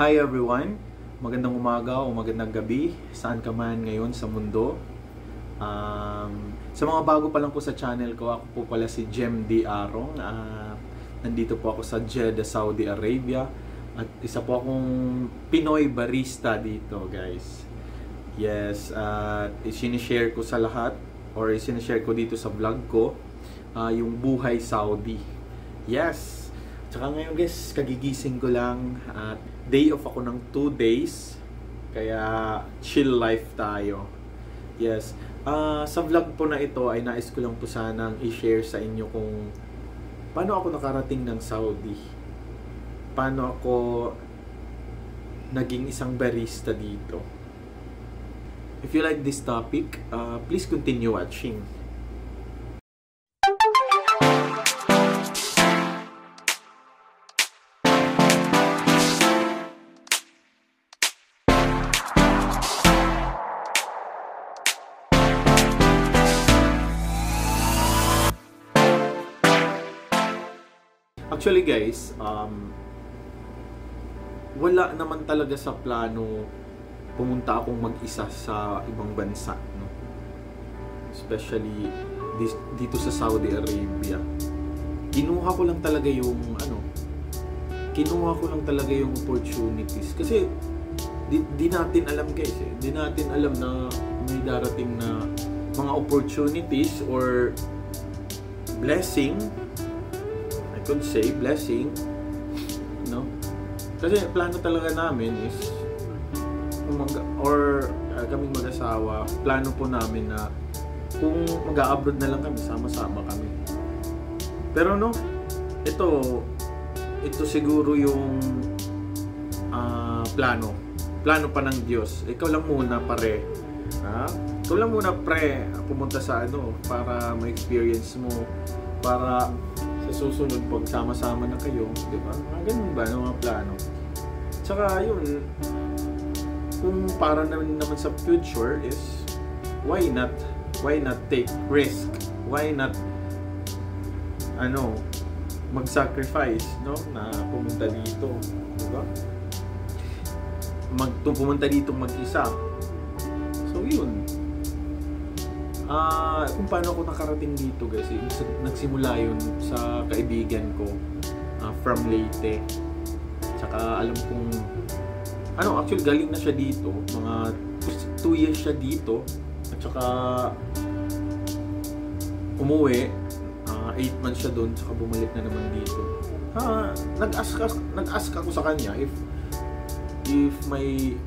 Hi everyone! Magandang umaga o magandang gabi saan ka man ngayon sa mundo. Sa mga bago pa lang po sa channel ko, ako po pala si Jem D. Arong. Nandito po ako sa Jeddah, Saudi Arabia. At isa po akong Pinoy barista dito, guys. Yes, isinishare ko sa lahat or isinishare ko dito sa vlog ko yung buhay Saudi. Yes! Tsaka ngayon guys, kagigising ko lang at day off ako ng 2 days. Kaya chill life tayo. Yes. Sa vlog po na ito ay nais ko lang po sanang i-share sa inyo kung paano ako nakarating ng Saudi. Paano ako naging isang barista dito. If you like this topic, please continue watching. Actually guys, wala naman talaga sa plano pumunta akong mag-isa sa ibang bansa, no? Especially dito sa Saudi Arabia. Kinuha ko lang talaga yung opportunities kasi di natin alam guys, di natin alam na may darating na mga opportunities or blessing. Could say blessing, no? Kasi plano talaga namin is kaming mag-asawa, plano po namin na kung mag-a-abroad na lang kami, sama-sama kami. Pero no, ito siguro yung plano pa ng Diyos. Ikaw lang muna pare, ha? Ikaw lang muna pre pumunta sa para ma-experience mo, para sa susunod pag sama-sama na kayo, di ba? Ganun ba ang mga plano? Tsaka yun, kung para naman sa future is why not take risk? Why not mag-sacrifice, no? Na pumunta dito, di ba? Pumunta dito mag-isa. So yun. Kung paano ako nakarating dito guys, nagsimula yun sa kaibigan ko from Leyte. Tsaka alam kong actually galing na siya dito, mga 2 years siya dito, at tsaka umuwi, 8 months siya doon, tsaka bumalik na naman dito. Nag-ask ako sa kanya if may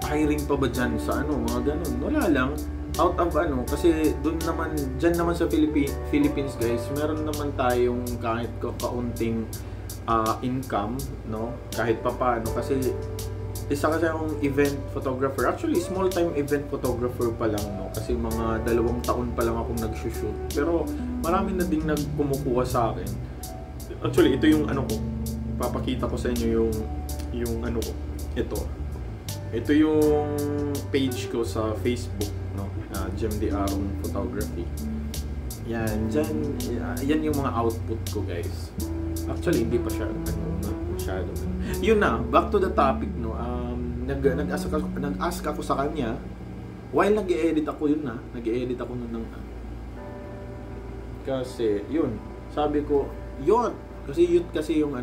hiring pa ba dyan sa mga ganun. Wala lang. Out of kasi dyan naman sa Philippines guys, meron naman tayong kahit kaunting income, no? Kahit papaano, kasi isa kasi akong event photographer. Actually, small time event photographer pa lang, no? Kasi mga 2 taon pa lang akong nag-shoot. Pero marami na ding nagkumukuha sa akin. Actually, ito yung ko. Papakita ko sa inyo yung ko. Ito yung page ko sa Facebook, no? Jem D. Arong Photography. Yan yung mga output ko guys. Actually hindi pa siya masyado. Yun na, back to the topic, no. Nag-ask ako sa kanya while nag-e-edit ako nun kasi yun, sabi ko yun kasi yung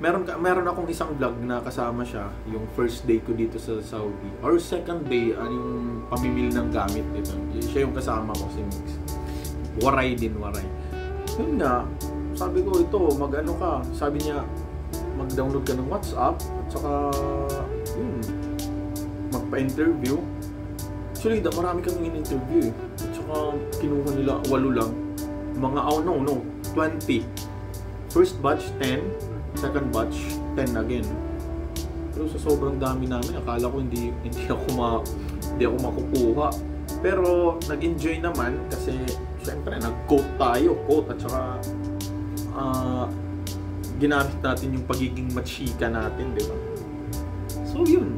meron akong isang vlog na kasama siya, yung first day ko dito sa Saudi, or second day, yung pamimili ng gamit dito. Siya yung kasama ko, si Mix. Waray. Yun nga, sabi ko sabi niya, mag-download ka ng WhatsApp, at saka yun, magpa-interview. Actually, marami kaming in-interview at saka kinuha nila 8 lang. Mga 20. First batch 10, second batch 10 again. Pero sa sobrang dami namin, akala ko hindi ako makukuha. Pero nag-enjoy naman kasi syempre nag-quote tayo, at saka ginamit natin yung pagiging machika natin, di ba? So yun,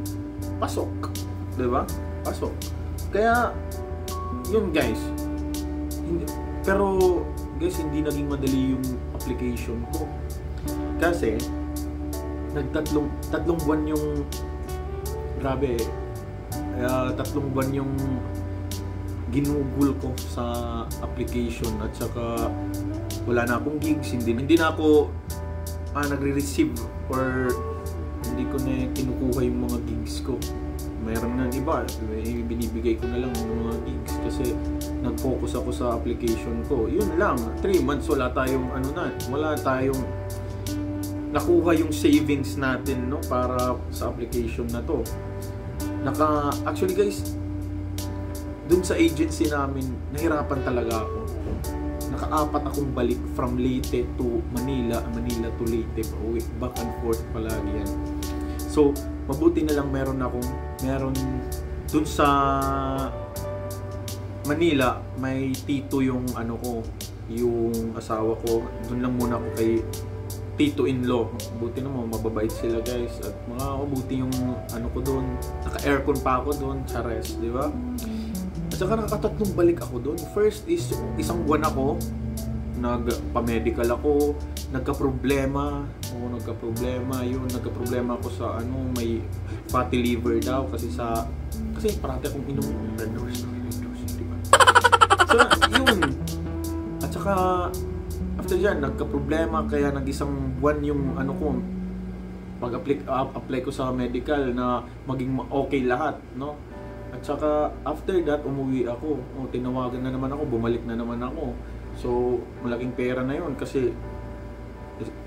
pasok, di ba? Pasok. Kaya yun guys. Pero guys, hindi naging madali yung application ko. Kasi tatlong buwan yung grabe eh. 3 buwan yung ginugol ko sa application at saka wala na akong gigs, hindi na ako nagre-receive or hindi ko na kinukuha yung mga gigs ko. Mayroon na iba, binibigay ko na lang yung mga gigs kasi nag-focus ako sa application ko. Yun lang, 3 months wala tayong nakuha yung savings natin, no, para sa application na to. Actually guys, dun sa agency namin, nahirapan talaga ako. Naka-4 akong balik from Leyte to Manila, Manila to Leyte, back and forth palagi yan. So, mabuti na lang meron dun sa Manila, may tito yung yung asawa ko. Dun lang muna ako kay tito-in-law. Buti naman, mababait sila guys. At mabuti yung ko doon. Naka-aircon pa ako doon, chares, di ba? At saka nakatatlong balik ako doon. First is, 1 buwan ako, nagpa-medical ako, nagka-problema ako sa may fatty liver daw kasi parati akong inom ng red doors, di ba? So, yun. At saka, after dyan, nagka-problema, kaya nag-1 buwan yung ko, pag-apply ko sa medical na maging okay lahat, no? At saka, after that, umuwi ako. Tinawagan na naman ako, bumalik na naman ako. So, malaking pera na yun kasi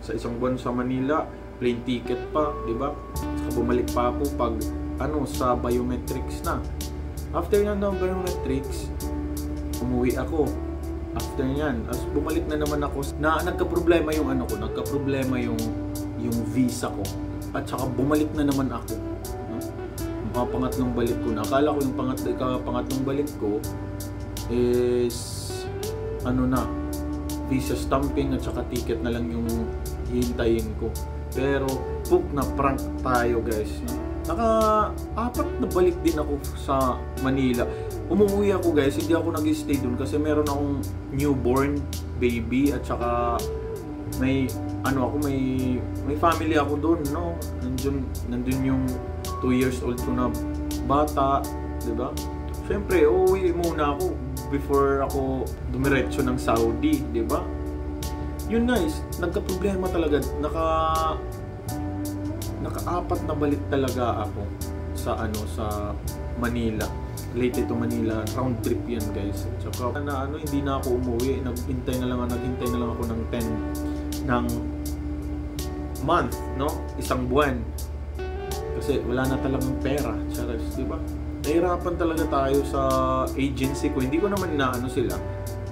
sa 1 buwan sa Manila, plane ticket pa, di ba? Saka bumalik pa ako pag, sa biometrics na. After yan ng biometrics, umuwi ako. After nyan, as bumalik na naman ako, nagka-problema yung nagka-problema yung visa ko. At saka bumalik na naman ako. No? Mga pangatlong balik ko na. Akala ko yung pangatlong balik ko is, visa stamping at saka ticket na lang yung hihintayin ko. Pero, na prank tayo guys. Naka-4 na balik din ako sa Manila. Umuwi ako guys, hindi ako nag-stay dun kasi meron akong newborn baby at saka may family ako dun, no? Nandun yung 2 years old ko na bata, di ba? Siyempre, uuwi muna ako before ako dumiretso ng Saudi, di ba? Yun guys, nagka-problema talaga. Naka-4 na balik talaga ako sa Manila. Leyte to Manila, round trip yan guys. Tsaka hindi na ako umuwi, naghintay na lang ako ng 10 ng month, no? 1 buwan. Kasi wala na talagang pera, charas, di ba? Nahirapan talaga tayo sa agency ko. Hindi ko naman sila.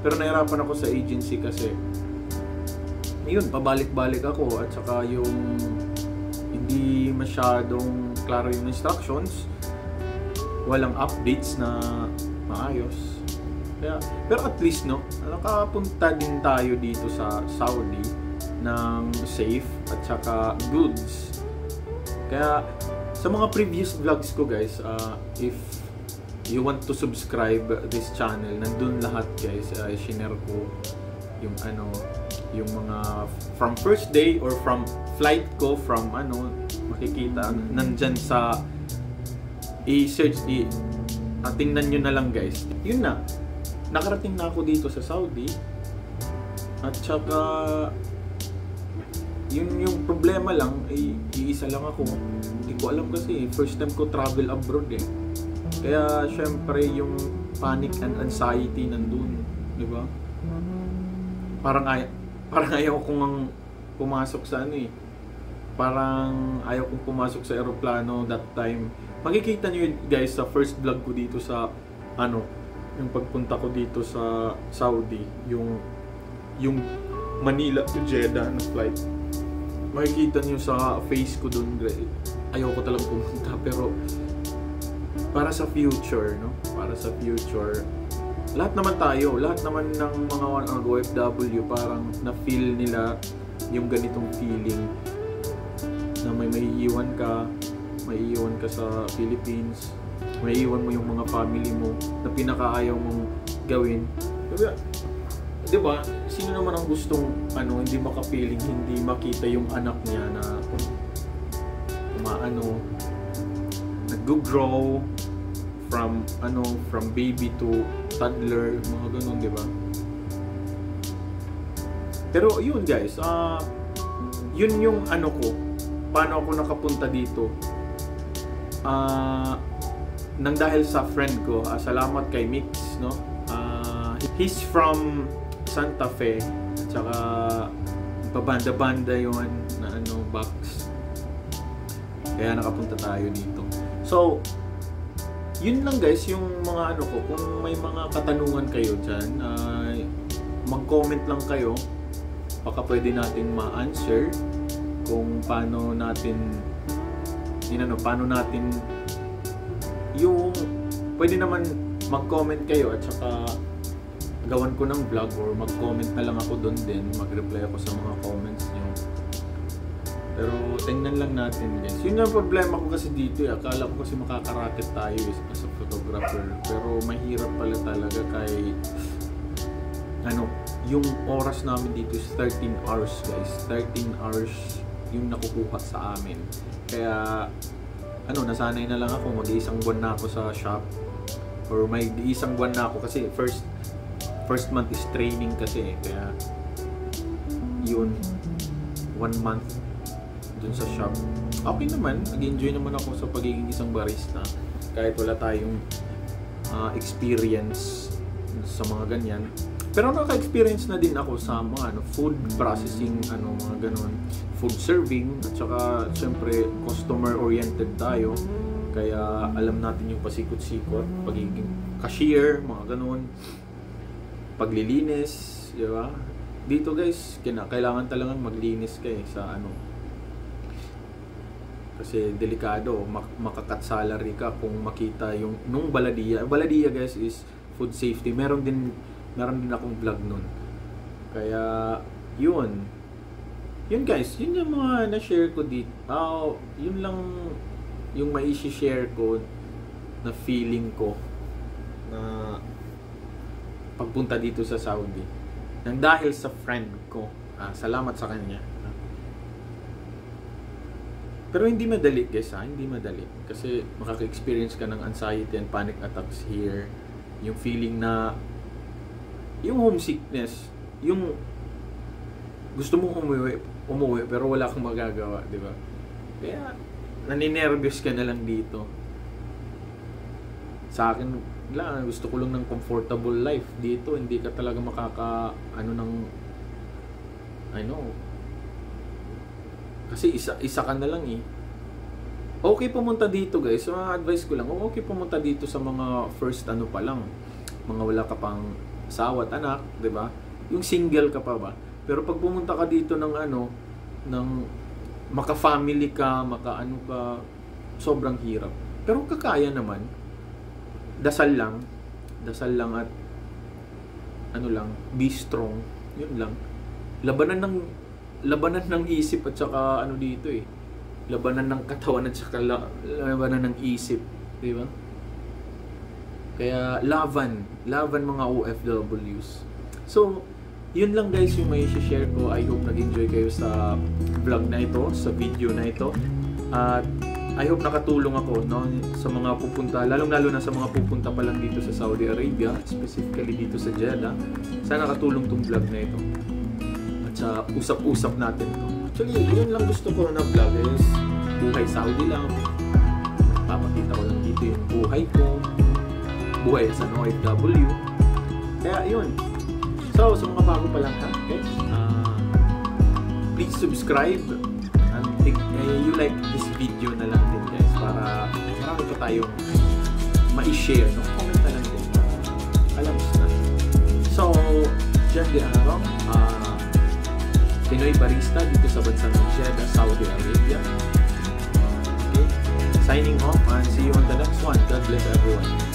Pero nahirapan ako sa agency kasi yun, pabalik-balik ako at saka yung hindi masyadong klaro yung instructions. Walang updates na maayos. Pero at least, no, nakapunta din tayo dito sa Saudi ng safe at saka goods. Kaya sa mga previous vlogs ko guys, if you want to subscribe this channel, nandun lahat guys. Shinare ko yung yung mga from first day or from flight ko, from makikita nandyan sa i-search, tingnan nyo na lang guys. Yun na, nakarating na ako dito sa Saudi at saka yung problema lang ay iisa lang ako. Hindi ko alam kasi first time ko travel abroad eh. Kaya syempre yung panic and anxiety nandun, di ba? Parang ayaw kong pumasok sa parang ayaw kong pumasok sa eroplano that time. Makikita nyo guys sa first vlog ko dito sa yung pagpunta ko dito sa Saudi, yung Manila to Jeddah na flight. Makikita nyo sa face ko dun, ayaw ko talagang pumunta, pero para sa future, no? Para sa future, lahat naman ng mga OFW parang na-feel nila yung ganitong feeling na may maiiwan ka sa Philippines, maiiwan mo yung mga family mo na pinakaayaw mong gawin. Di ba? Sino naman ang gustong hindi makapiling, hindi makita yung anak niya na nag-grow from baby to toddler, mga ganun, di ba? Pero yun guys, yun yung paano ako nakapunta dito. Nang dahil sa friend ko, salamat kay Mix, no? He's from Santa Fe, tsaka babanda-banda yun na box. Kaya nakapunta tayo dito. So, yun lang guys yung mga kung may mga katanungan kayo dyan, mag-comment lang kayo. Baka pwede natin ma-answer kung paano natin yung pwede naman mag-comment kayo at saka gawan ko ng vlog or mag-comment na lang ako doon din, mag-reply ako sa mga comments nyo. Pero tingnan lang natin guys. Yun yung problema ko kasi dito, akala ko kasi makakaraket tayo as a photographer, pero mahirap pala talaga kay yung oras namin dito is 13 hours guys. 13 hours yung nakukuha sa amin. Kaya nasanay na lang ako, mag-iisang buwan na ako sa shop, or may isang buwan na ako kasi first month is training kasi, kaya yun 1 month dun sa shop. Okay naman, nag-enjoy naman ako sa pagiging isang barista kahit wala tayong experience sa mga ganyan. Pero naka-experience na din ako sa mga food processing, mga ganun, food serving, at saka syempre customer oriented tayo. Kaya alam natin yung pasikot-sikot, pagiging cashier, mga ganun, paglilinis, di ba? Dito guys, kailangan talagang maglinis kayo sa kasi delikado, makakat salary ka kung makita yung nung baladiya. Baladiya guys is food safety. Meron din akong vlog nun. Kaya yun guys, yun yung mga na-share ko dito. Yun lang yung mai-share ko na feeling ko na pagpunta dito sa Saudi nang dahil sa friend ko. Salamat sa kanya. Pero hindi madali guys, hindi madali. Kasi makaka-experience ka ng anxiety and panic attacks here. Yung feeling na yung homesickness, yung gusto mong umuwi pero wala kang magagawa, di ba? Kaya naninervyos ka na lang dito. Sa akin lang, gusto ko lang ng comfortable life dito. Hindi ka talaga kasi isa ka na lang eh. Okay pumunta dito guys. So, advice ko lang, okay pumunta dito sa mga first pa lang. Mga wala ka pang asawa at anak, 'di ba? Yung single ka pa ba? Pero pag pumunta ka dito ng maka-family ka, ka, sobrang hirap. Pero kakaya naman. Dasal lang at be strong. Yun lang. Labanan ng isip at saka dito eh. Labanan ng katawan at saka labanan ng isip, 'di ba? Kaya laban mga OFWs. So, yun lang guys yung may share ko. I hope nag-enjoy kayo sa vlog na ito, sa video na ito. At I hope nakatulong ako sa mga pupunta, lalong-lalo na sa mga pupunta pa lang dito sa Saudi Arabia, specifically dito sa Jeddah. Sana nakatulong tong vlog na ito. At sa usap-usap natin to. Actually, yun lang gusto ko na vlog is buhay Saudi lang. Papakita ko lang dito yung buhay ko. Buhay as an OFW. Kaya yun. So, sa mga bago pa lang guys, please subscribe and you like this video na lang din guys para marami pa tayong ma-share, no? Comment na lang din. Alam na. So, Jan de Arong, Pinoy barista dito sa bansa ng Jeddah, Saudi Arabia. Okay? Signing off and see you on the next one. God bless everyone.